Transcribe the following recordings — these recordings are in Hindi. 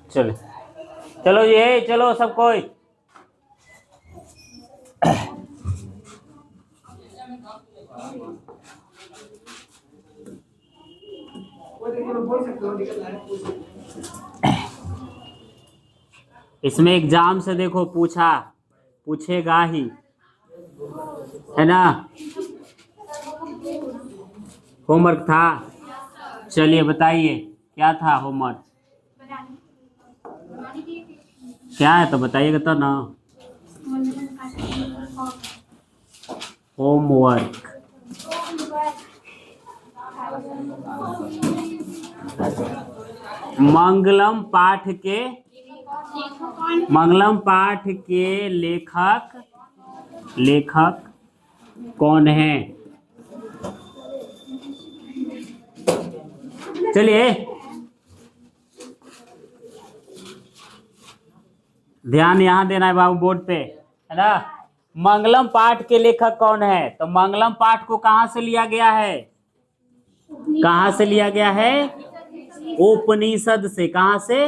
चलो चलो ये चलो सब कोई। इसमें एग्जाम से देखो पूछेगा ही, है ना। होमवर्क था, चलिए बताइए क्या था होमवर्क, क्या है तो बताइएगा तो ना। होमवर्क मंगलम पाठ के लेखक कौन है? चलिए ध्यान यहाँ देना है बाबू बोर्ड पे, है ना। मंगलम पाठ के लेखक कौन है? तो मंगलम पाठ को कहाँ से लिया गया है? कहाँ से लिया गया है? उपनिषद से। कहाँ से?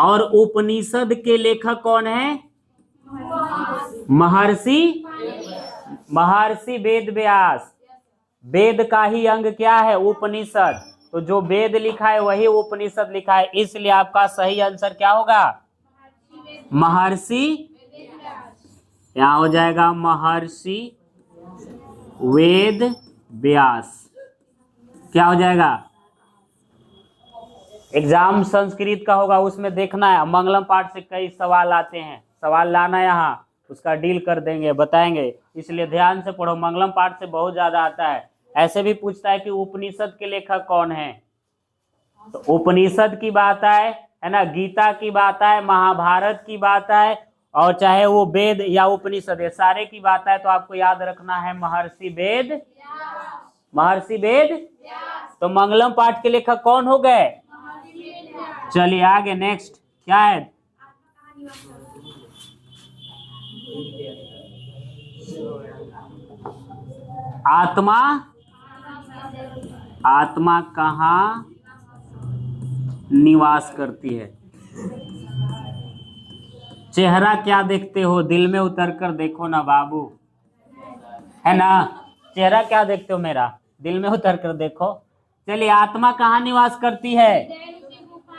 और उपनिषद के लेखक कौन है? महर्षि वेद व्यास। वेद का ही अंग क्या है? उपनिषद। तो जो वेद लिखा है वही उपनिषद लिखा है, इसलिए आपका सही आंसर क्या होगा? महर्षि। यहाँ हो जाएगा महर्षि वेद व्यास। क्या हो जाएगा? एग्जाम संस्कृत का होगा, उसमें देखना है। मंगलम पाठ से कई सवाल आते हैं, सवाल लाना यहाँ, उसका डील कर देंगे, बताएंगे, इसलिए ध्यान से पढ़ो। मंगलम पाठ से बहुत ज्यादा आता है। ऐसे भी पूछता है कि उपनिषद के लेखक कौन है, तो उपनिषद की बात है ना, गीता की बात है, महाभारत की बात है, और चाहे वो वेद या उपनिषद है, सारे की बात है, तो आपको याद रखना है महर्षि वेद। तो मंगलम पाठ के लेखक कौन हो गए? चलिए आगे नेक्स्ट क्या है? आत्मा कहाँ निवास करती है? चेहरा क्या देखते हो? दिल में उतर कर देखो ना बाबू, है ना। चेहरा क्या देखते हो मेरा? दिल में उतर कर देखो। चलिए आत्मा कहाँ निवास करती है?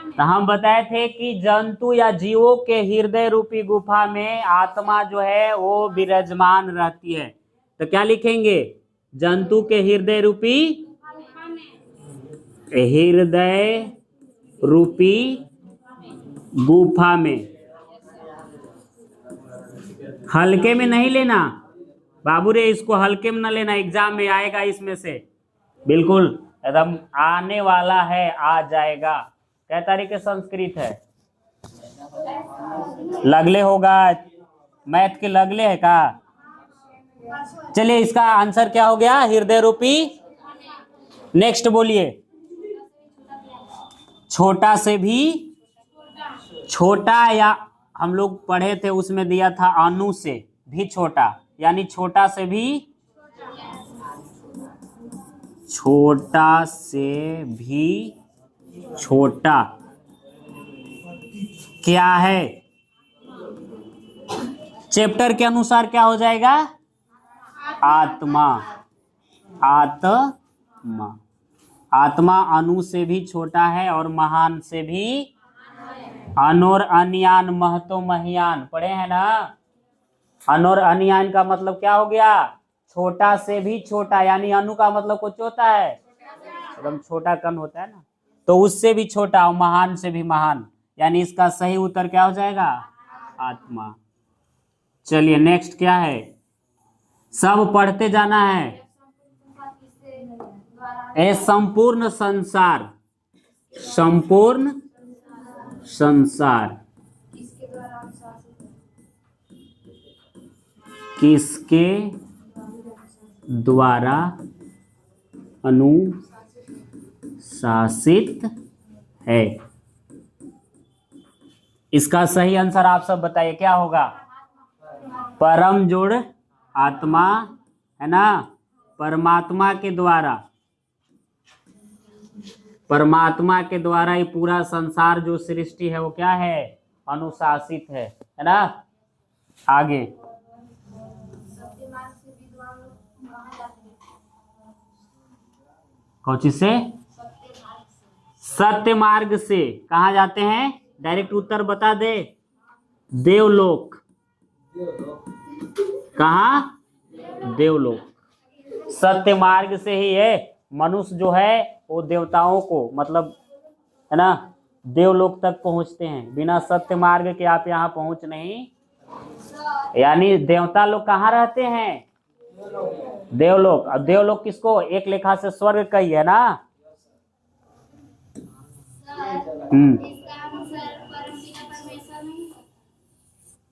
तो हम बताए थे कि जंतु या जीवों के हृदय रूपी गुफा में आत्मा जो है वो विराजमान रहती है। तो क्या लिखेंगे? जंतु के हृदय रूपी गुफा में। हल्के में नहीं लेना बाबू रे, इसको हल्के में न लेना, एग्जाम में आएगा इसमें से, बिल्कुल एकदम आने वाला है, आ जाएगा। क्या तारीख के संस्कृत है? लगले होगा, मैथ के लगले है का? चलिए इसका आंसर क्या हो गया? हृदय रूपी। नेक्स्ट बोलिए। छोटा से भी छोटा, या हम लोग पढ़े थे उसमें दिया था अणु से भी छोटा, यानी छोटा से भी छोटा क्या है? चैप्टर के अनुसार क्या हो जाएगा? आत्मा। आत्मा अणु से भी छोटा है और महान से भी। अनोर अन्यान महतो महियान पढ़े हैं ना। अनोर अन्यान का मतलब क्या हो गया? छोटा से भी छोटा, यानी अणु का मतलब कुछ होता है, एकदम छोटा कण होता है ना, तो उससे भी छोटा और महान से भी महान, यानी इसका सही उत्तर क्या हो जाएगा? आत्मा। चलिए नेक्स्ट क्या है? सब पढ़ते जाना है। संपूर्ण संसार किसके द्वारा अनुशासित है? इसका सही आंसर आप सब बताइए, क्या होगा? परम जोड़ आत्मा, है ना, परमात्मा के द्वारा परमात्मा के द्वारा ही पूरा संसार जो सृष्टि है वो क्या है, अनुशासित है ना। आगे कौन चीज से, सत्य मार्ग से कहाँ जाते हैं, डायरेक्ट उत्तर बता दे, देवलोक। कहाँ, देवलोक। सत्य मार्ग से ही है मनुष्य जो है वो देवताओं को, मतलब है ना, देवलोक तक पहुंचते हैं। बिना सत्य मार्ग के आप यहाँ पहुंच नहीं, यानी देवता लोग कहाँ रहते हैं, देवलोक। अब देवलोक किसको, एक लेखा से स्वर्ग का ही है ना।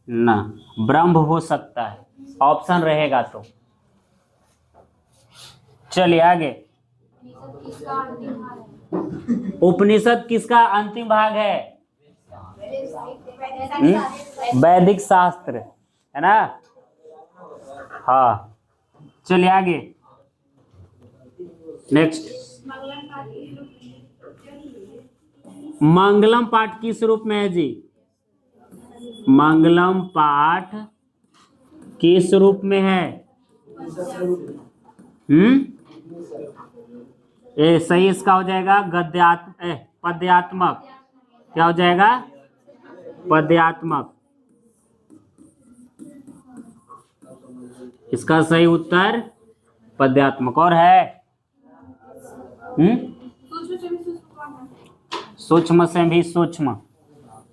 ना, ब्रह्म हो सकता है, ऑप्शन रहेगा तो। चलिए आगे, उपनिषद किसका अंतिम भाग है, वैदिक शास्त्र है ना। हाँ चलिए आगे, नेक्स्ट। मंगलम पाठ किस रूप में है जी, मंगलम पाठ किस रूप में है, ये सही इसका हो जाएगा पद्यात्मक। क्या हो जाएगा, पद्यात्मक। इसका सही उत्तर पद्यात्मक। और है सूक्ष्म से भी सूक्ष्म,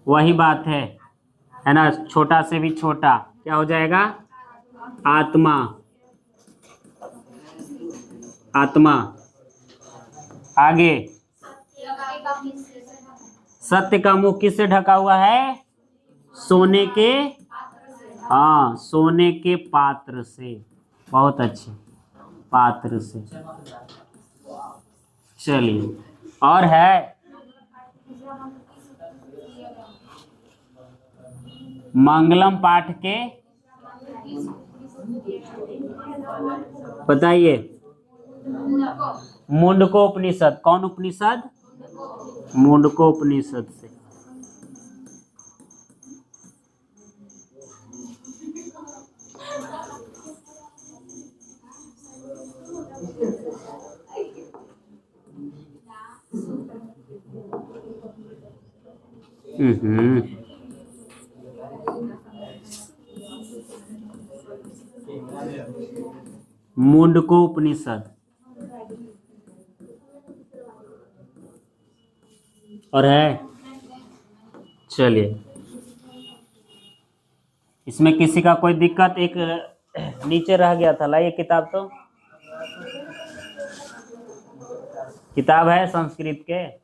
वही बात है ना, छोटा से भी छोटा। क्या हो जाएगा, आत्मा। आत्मा। आगे, सत्य का मुख किससे ढका हुआ है, सोने के, हाँ सोने के पात्र से। बहुत अच्छे, पात्र से। चलिए और है, मंगलम पाठ के बताइए, मुंडको उपनिषद। कौन उपनिषद, मुंडको उपनिषद से। मुंडको उपनिषद। और है, चलिए इसमें किसी का कोई दिक्कत, एक नीचे रह गया था, लाइए किताब, तो किताब है संस्कृत के।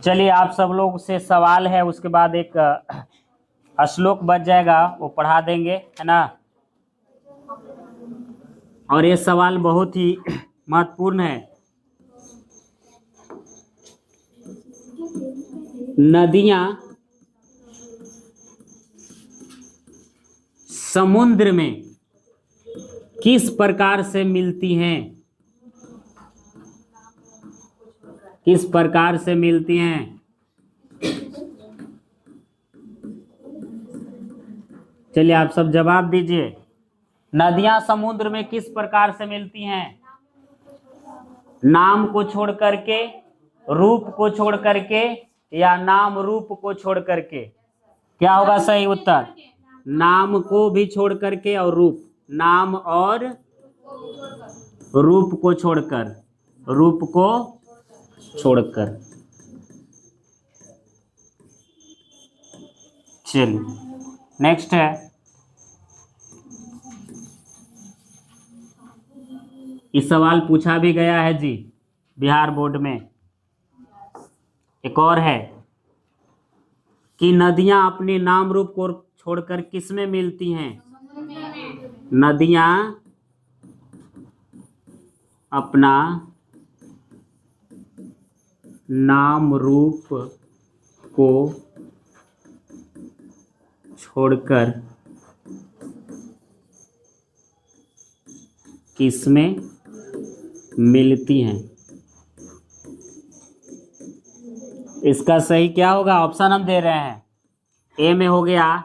चलिए आप सब लोग से सवाल है, उसके बाद एक श्लोक बच जाएगा, वो पढ़ा देंगे है ना। और ये सवाल बहुत ही महत्वपूर्ण है। नदियां समुद्र में किस प्रकार से मिलती हैं, किस प्रकार से मिलती हैं। चलिए आप सब जवाब दीजिए, नदियां समुद्र में किस प्रकार से मिलती हैं, नाम को छोड़ करके, रूप को छोड़ करके, या नाम रूप को छोड़ करके। क्या होगा सही उत्तर, नाम को भी छोड़ करके और रूप, नाम और रूप को छोड़कर, रूप को छोड़कर। चलिए नेक्स्ट है, इस सवाल पूछा भी गया है जी बिहार बोर्ड में। एक और है कि नदियां अपने नाम रूप को छोड़कर किस में मिलती हैं, नदियां अपना नाम रूप को छोड़कर किसमें मिलती हैं? इसका सही क्या होगा? ऑप्शन हम दे रहे हैं। ए में हो गया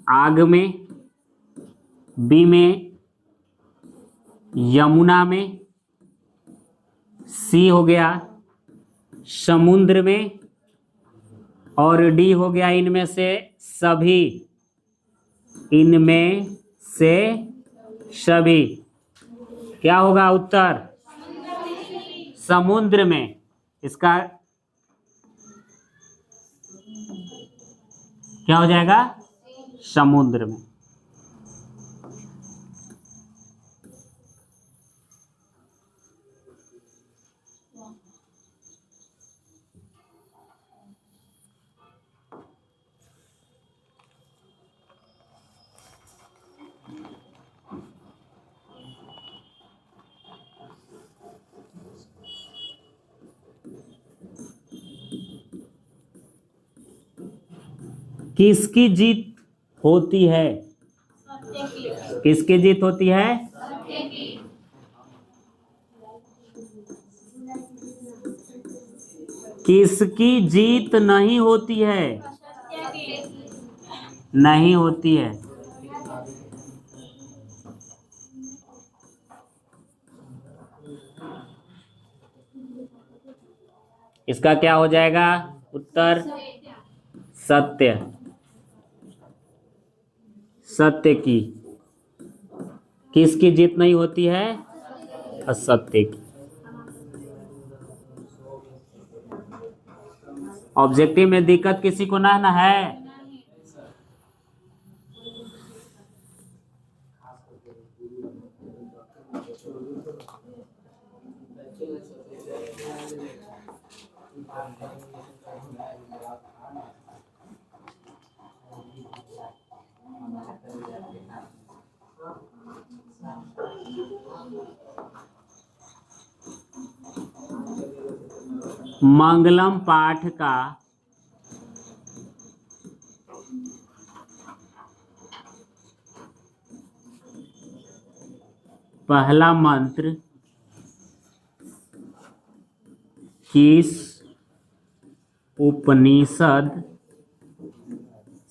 आग में, बी में यमुना में, सी हो गया समुद्र में, और डी हो गया इनमें से सभी। इनमें से सभी क्या होगा उत्तर? समुद्र में। इसका क्या हो जाएगा? समुद्र में। किसकी जीत होती है? किसकी जीत होती है? किसकी जीत नहीं होती है? नहीं होती है। इसका क्या हो जाएगा उत्तर? सत्य। सत्य की। किसकी जीत नहीं होती है? असत्य की। ऑब्जेक्टिव में दिक्कत किसी को ना है? मंगलम पाठ का पहला मंत्र किस उपनिषद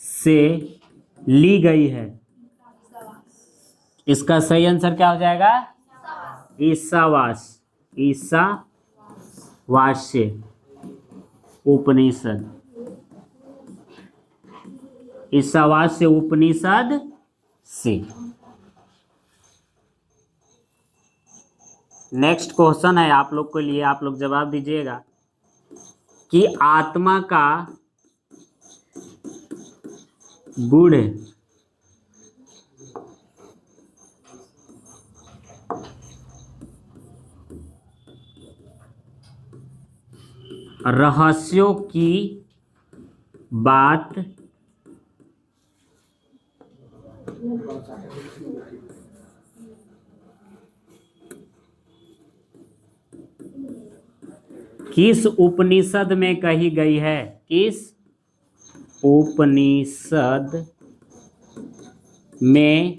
से ली गई है? इसका सही आंसर क्या हो जाएगा? ईसावास। ईसावास्य उपनिषद। ईसावास्य उपनिषद से। नेक्स्ट क्वेश्चन है आप लोग के लिए, आप लोग जवाब दीजिएगा कि आत्मा का गुण रहस्यों की बात किस उपनिषद में कही गई है? किस उपनिषद में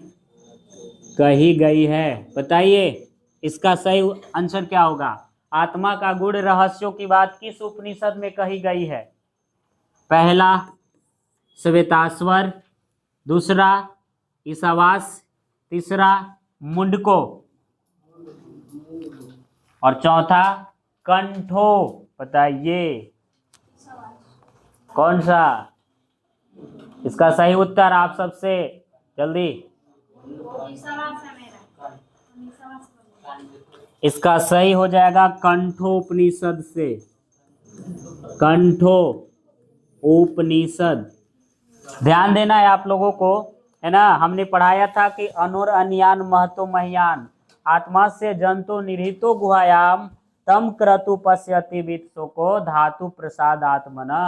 कही गई है? बताइए इसका सही आंसर क्या होगा? आत्मा का गुण रहस्यों की बात किस उपनिषद में कही गई है? पहला श्वेताश्वर, दूसरा ईसावास, तीसरा मुंडको, और चौथा कंठो। बताइए कौन सा? इसका सही उत्तर आप सबसे जल्दी। इसका सही हो जाएगा कंठो उपनिषद से। कंठो उपनिषद। ध्यान देना है आप लोगों को, है ना। हमने पढ़ाया था कि अनोर अन्यान महतो मह्यान आत्मा से जंतु निहितो गुहायाम तम क्रतु पश्यति वित्सो को धातु प्रसाद आत्मना।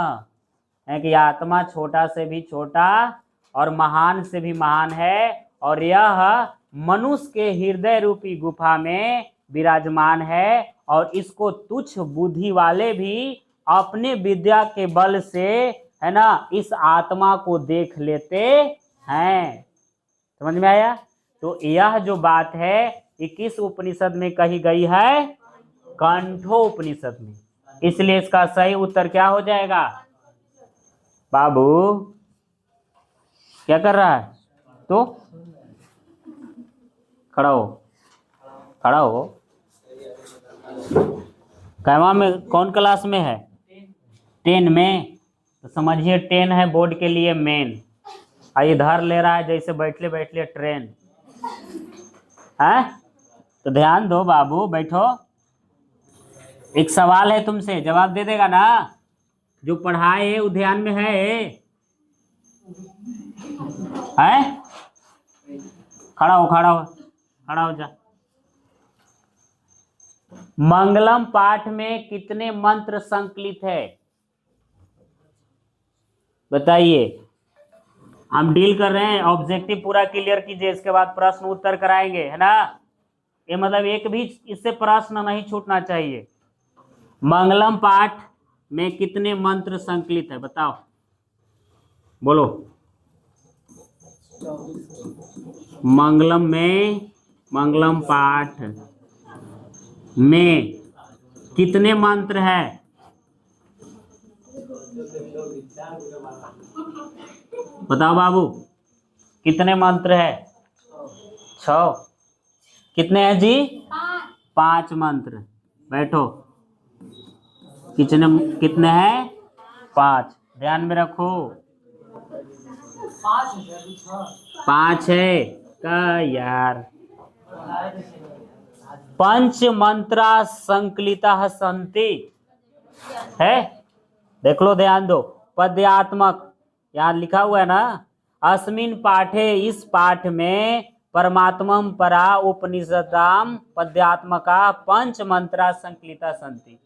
है कि आत्मा छोटा से भी छोटा और महान से भी महान है, और यह मनुष्य के हृदय रूपी गुफा में विराजमान है, और इसको तुच्छ बुद्धि वाले भी अपने विद्या के बल से, है ना, इस आत्मा को देख लेते हैं। समझ में आया? तो यह जो बात है ये किस उपनिषद में कही गई है? कंठो उपनिषद में। इसलिए इसका सही उत्तर क्या हो जाएगा? बाबू क्या कर रहा है? तो खड़ा हो, खड़ा हो। कैवा में कौन क्लास में है? 10 में। तो समझिए 10 है बोर्ड के लिए मेन, इधर ले रहा है जैसे बैठले बैठले ट्रेन है। तो ध्यान दो बाबू, बैठो। एक सवाल है तुमसे, जवाब दे देगा ना? जो पढ़ाए है वो ध्यान में है? खड़ा हो, खड़ा हो, खड़ा हो जा। मंगलम पाठ में कितने मंत्र संकलित है? बताइए। हम डील कर रहे हैं, ऑब्जेक्टिव पूरा क्लियर कीजिए, इसके बाद प्रश्न उत्तर कराएंगे, है ना? ये मतलब एक भी इससे प्रश्न नहीं छूटना चाहिए। मंगलम पाठ में कितने मंत्र संकलित है? बताओ, बोलो। मंगलम में, मंगलम पाठ में कितने मंत्र है? बताओ बाबू, कितने मंत्र है? 6। कितने हैं जी? 5 मंत्र। बैठो। कितने हैं? 5। ध्यान में रखो, 5 है का यार। पंच मंत्रा संकलिता संति है। देख लो, ध्यान दो। पद्यात्मक यहाँ लिखा हुआ है ना, अस्मिन पाठे, इस पाठ में परमात्मम परा उपनिषदाम पद्यात्मका पंच मंत्रा संकलिता संति,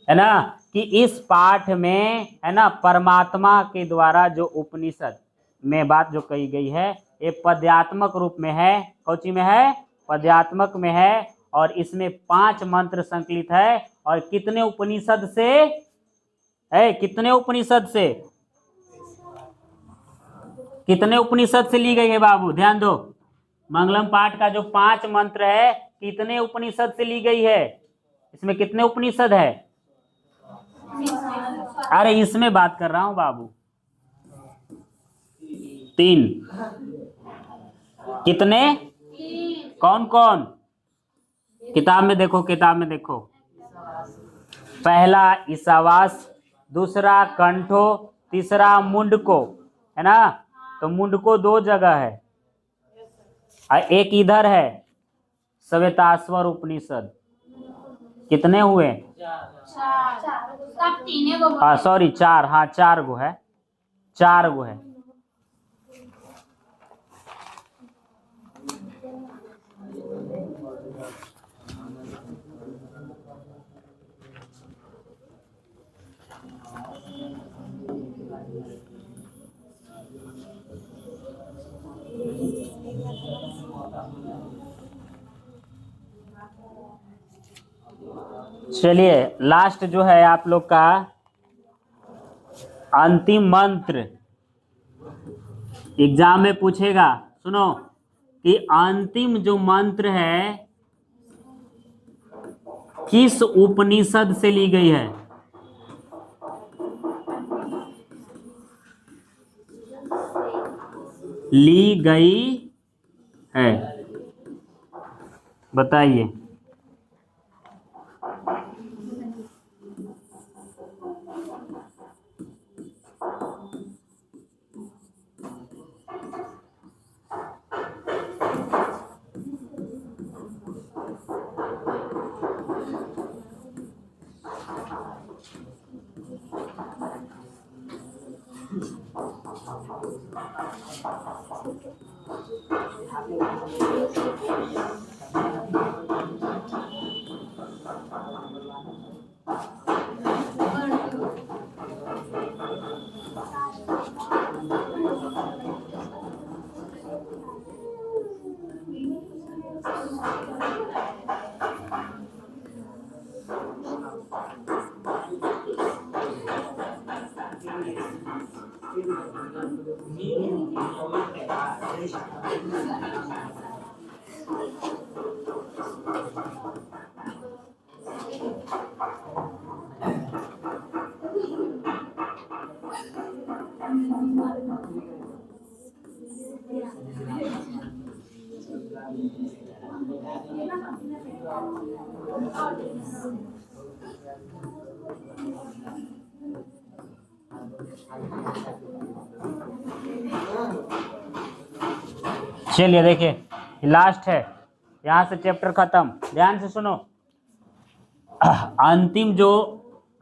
है ना, कि इस पाठ में, है ना, परमात्मा के द्वारा जो उपनिषद में बात जो कही गई है ये पद्यात्मक रूप में है। कौची में है? पद्यात्मक में है। और इसमें 5 मंत्र संकलित है। और कितने उपनिषद से है? कितने उपनिषद से? कितने उपनिषद से ली गई है बाबू? ध्यान दो। मंगलम पाठ का जो 5 मंत्र है कितने उपनिषद से ली गई है? इसमें कितने उपनिषद है? अरे इसमें बात कर रहा हूं बाबू। 3। कितने? कौन कौन? किताब में देखो, किताब में देखो। पहला ईशावास, दूसरा कंठो, तीसरा मुंडको, है ना? तो मुंडको 2 जगह है, और एक इधर है श्वेताश्वर उपनिषद। कितने हुए? 4। सॉरी 4, हाँ 4 गो है, 4 गो है। चलिए लास्ट जो है आप लोग का अंतिम मंत्र, एग्जाम में पूछेगा। सुनो कि अंतिम जो मंत्र है किस उपनिषद से ली गई है? ली गई है, बताइए। चलिए देखिए, लास्ट है, यहां से चैप्टर खत्म। ध्यान से सुनो, अंतिम जो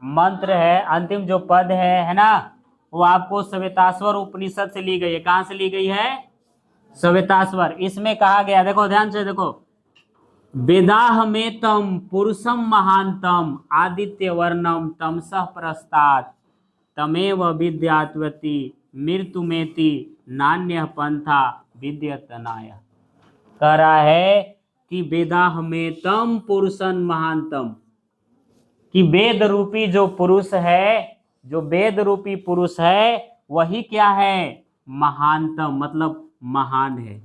मंत्र है, अंतिम जो पद है ना, वो आपको श्वेताश्वर उपनिषद से ली गई है। कहां से ली गई है? श्वेताश्वर। इसमें कहा गया, देखो ध्यान से देखो, वेदाह में तम पुरुषम महानतम आदित्य वर्णम तमसः प्रस्तात् तमेव विद्यात्वति मृत्युमेति नान्य पंथा विद्यतनाय। कह रहा है कि वेदाह में तम पुरुषन महानतम, कि वेद रूपी जो पुरुष है, जो वेद रूपी पुरुष है, वही क्या है? महानतम, मतलब महान है।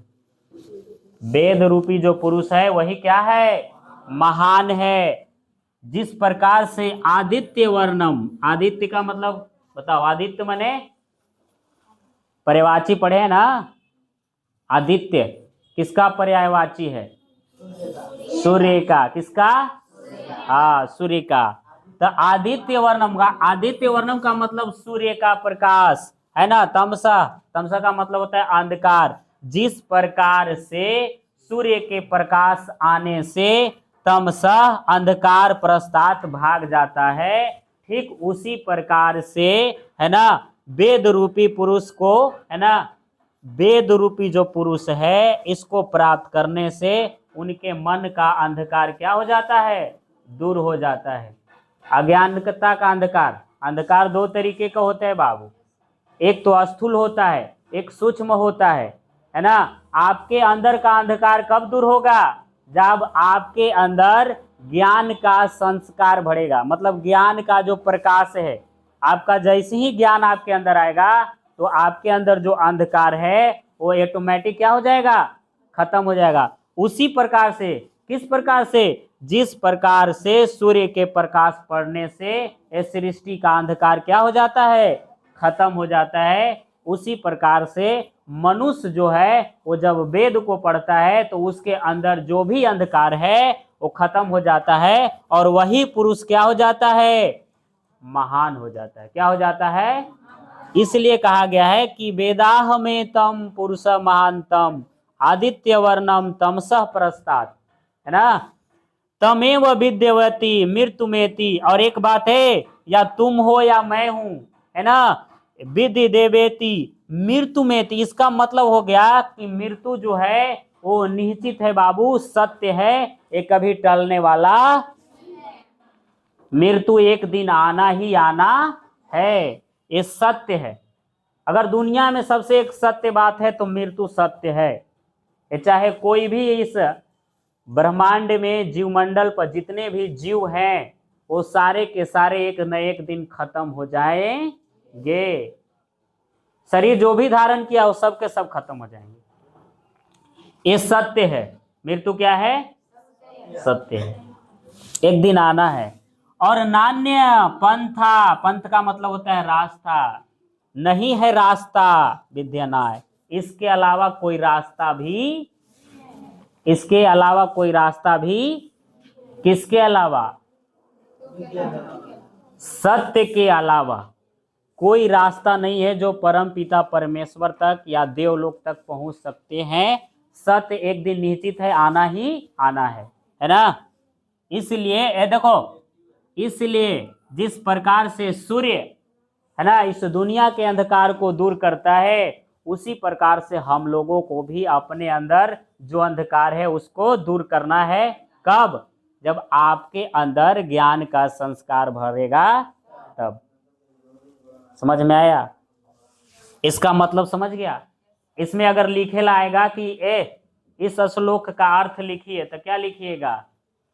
वेद रूपी जो पुरुष है वही क्या है? महान है। जिस प्रकार से आदित्य वर्णम, आदित्य का मतलब बताओ, आदित्य माने पर्यायवाची पढ़े है ना? आदित्य किसका पर्यायवाची है? सूर्य का। किसका? हाँ, सूर्य का। तो आदित्य वर्णम का, आदित्य वर्णम का मतलब सूर्य का प्रकाश है ना। तमसा, तमसा का मतलब होता है अंधकार। जिस प्रकार से सूर्य के प्रकाश आने से तमसा अंधकार प्रस्तात् भाग जाता है, ठीक उसी प्रकार से है ना, वेद रूपी पुरुष को, है ना, वेद रूपी जो पुरुष है, इसको प्राप्त करने से उनके मन का अंधकार क्या हो जाता है? दूर हो जाता है। अज्ञानता का अंधकार, अंधकार दो तरीके का होता है बाबू। एक तो स्थूल होता है, एक सूक्ष्म होता है ना। आपके अंदर का अंधकार कब दूर होगा? जब आपके अंदर ज्ञान का संस्कार बढ़ेगा, मतलब ज्ञान का जो प्रकाश है, आपका जैसे ही ज्ञान आपके अंदर आएगा तो आपके अंदर जो अंधकार है वो ऑटोमेटिक क्या हो जाएगा? खत्म हो जाएगा। उसी प्रकार से, किस प्रकार से? जिस प्रकार से सूर्य के प्रकाश पड़ने से इस सृष्टि का अंधकार क्या हो जाता है? खत्म हो जाता है। उसी प्रकार से मनुष्य जो है वो जब वेद को पढ़ता है तो उसके अंदर जो भी अंधकार है वो खत्म हो जाता है, और वही पुरुष क्या हो जाता है? महान हो जाता है। क्या हो जाता है? इसलिए कहा गया है कि वेदाह में तम पुरुष महानतम आदित्य वर्णम तमसः प्रस्तात्, है ना, तमेव विद्यवती मृत्युमेति। और एक बात है, या तुम हो या मैं हूं, है ना, विधि देवेति मृत्युमेति। इसका मतलब हो गया कि मृत्यु जो है वो निश्चित है बाबू, सत्य है, ये कभी टलने वाला। मृत्यु एक दिन आना ही आना है, ये सत्य है। अगर दुनिया में सबसे एक सत्य बात है तो मृत्यु सत्य है। ये चाहे कोई भी इस ब्रह्मांड में जीवमंडल पर जितने भी जीव हैं वो सारे के सारे एक न एक दिन खत्म हो जाएंगे। शरीर जो भी धारण किया वो सब के सब खत्म हो जाएंगे। ये सत्य है। मृत्यु क्या है? सत्य है, एक दिन आना है। और नान्य पंथा, पंथ का मतलब होता है रास्ता, नहीं है रास्ता विद्यनाय, इसके अलावा कोई रास्ता भी, इसके अलावा कोई रास्ता भी, किसके अलावा? सत्य के अलावा कोई रास्ता नहीं है जो परम पिता परमेश्वर तक या देवलोक तक पहुंच सकते हैं। सत्य एक दिन निश्चित है, आना ही आना है ना। इसलिए ये देखो, इसलिए जिस प्रकार से सूर्य, है ना, इस दुनिया के अंधकार को दूर करता है, उसी प्रकार से हम लोगों को भी अपने अंदर जो अंधकार है उसको दूर करना है। कब? जब आपके अंदर ज्ञान का संस्कार भरेगा तब। समझ में आया? इसका मतलब समझ गया? इसमें अगर लिखे लाएगा कि इस श्लोक का अर्थ लिखिए, तो क्या लिखिएगा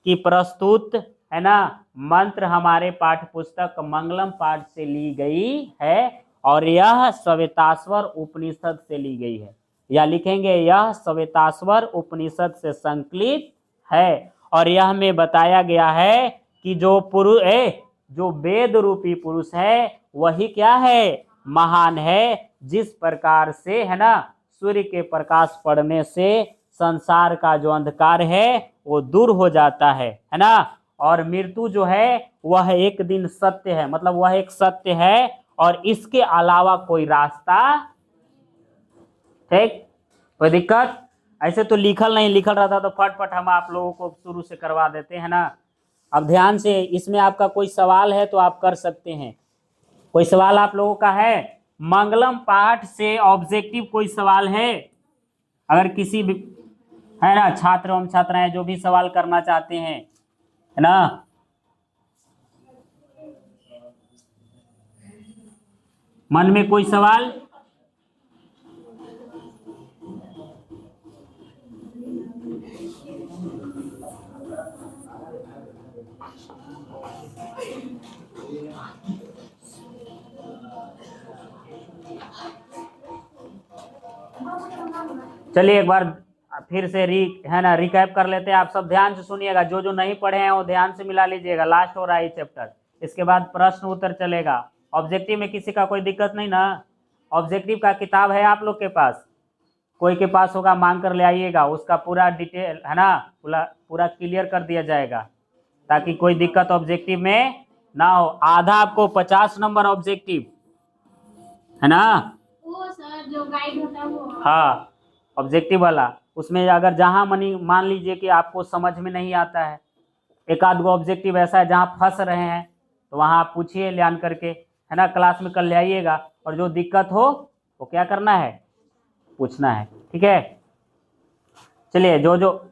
कि प्रस्तुत, है ना, मंत्र हमारे पाठ्य पुस्तक मंगलम पाठ से ली गई है और यह श्वेताश्वर उपनिषद से ली गई है, या लिखेंगे यह श्वेताश्वर उपनिषद से संकलित है। और यह में बताया गया है कि जो वेद रूपी पुरुष है वही क्या है, महान है। जिस प्रकार से है ना सूर्य के प्रकाश पड़ने से संसार का जो अंधकार है वो दूर हो जाता है ना। और मृत्यु जो है वह एक दिन सत्य है, मतलब वह एक सत्य है और इसके अलावा कोई रास्ता, ठीक, कोई दिक्कत? ऐसे तो लिखल नहीं, लिखल रहता तो फटफट हम आप लोगों को शुरू से करवा देते हैं ना। अब ध्यान से, इसमें आपका कोई सवाल है तो आप कर सकते हैं। कोई सवाल आप लोगों का है? मंगलम पाठ से ऑब्जेक्टिव कोई सवाल है? अगर किसी भी है ना छात्र एवं छात्राएं जो भी सवाल करना चाहते हैं, है ना, मन में कोई सवाल? चलिए एक बार फिर से रिकैप कर लेते हैं। आप सब ध्यान से सुनिएगा, जो जो नहीं पढ़े हैं वो ध्यान से मिला लीजिएगा। लास्ट हो रहा है ये चैप्टर, इसके बाद प्रश्न उत्तर चलेगा। ऑब्जेक्टिव में किसी का कोई दिक्कत नहीं ना? ऑब्जेक्टिव का किताब है आप लोग के पास? कोई के पास होगा मांग कर ले आइएगा, उसका पूरा डिटेल है ना पूरा क्लियर कर दिया जाएगा ताकि कोई दिक्कत ऑब्जेक्टिव में ना हो। आधा आपको 50 नंबर ऑब्जेक्टिव है ना, वो सर जो गाइड होता है वो, हाँ ऑब्जेक्टिव वाला। उसमें अगर जहां मान लीजिए कि आपको समझ में नहीं आता है, एक आध गो ऑब्जेक्टिव ऐसा है जहां फंस रहे हैं, तो वहां आप पूछिए ले आन करके, है ना, क्लास में कल ले आइएगा। और जो दिक्कत हो वो क्या करना है, पूछना है, ठीक है। चलिए जो जो